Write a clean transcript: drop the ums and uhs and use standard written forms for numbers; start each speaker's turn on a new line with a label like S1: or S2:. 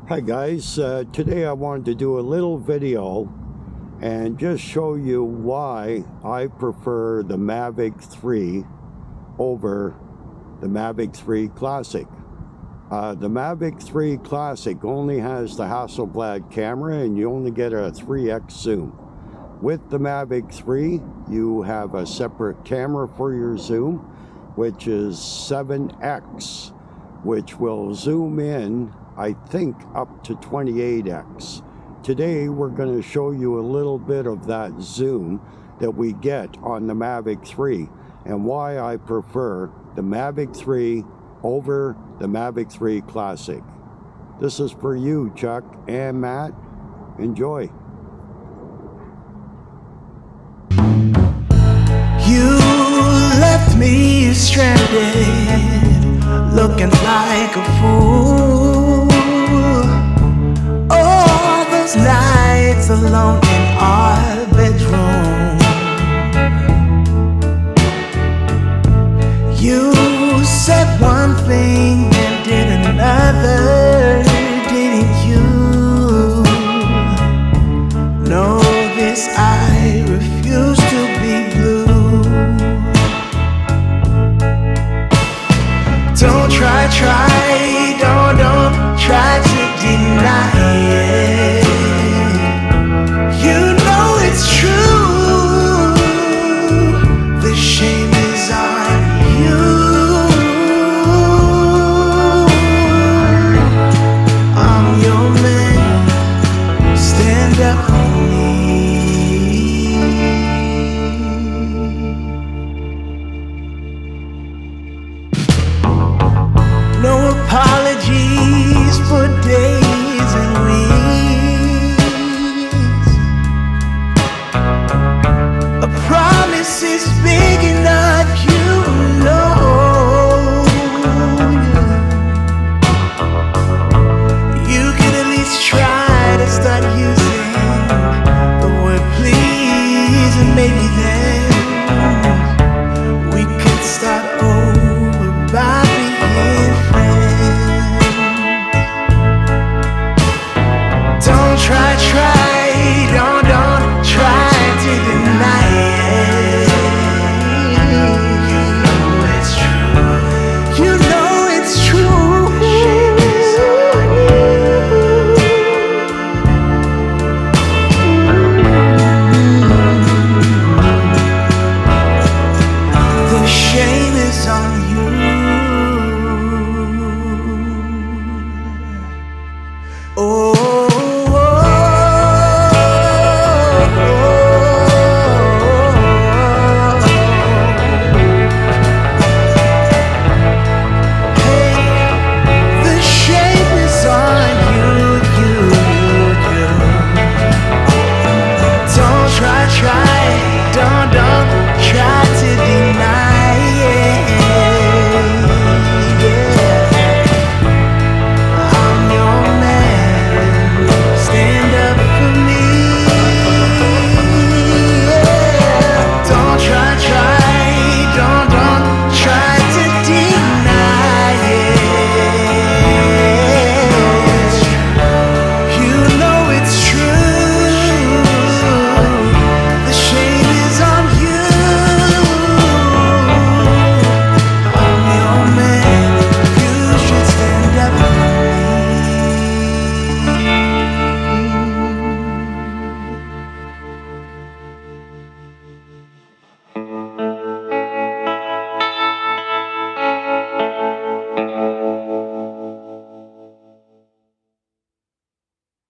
S1: Hi guys, today I wanted to do a little video and just show you why I prefer the Mavic 3 over the Mavic 3 Classic. The Mavic 3 Classic only has the Hasselblad camera and you only get a 3x zoom. With the Mavic 3 you have a separate camera for your zoom, which is 7x, which will zoom in I think up to 28x. Today we're going to show you a little bit of that zoom that we get on the Mavic 3 and why I prefer the Mavic 3 over the Mavic 3 Classic. This is for you, Chuck and Matt. Enjoy.
S2: You left me stranded, looking like a fool. All those nights alone in our bedroom. You said one thing and did another, didn't you? Know this, I refuse to be blue. Don't try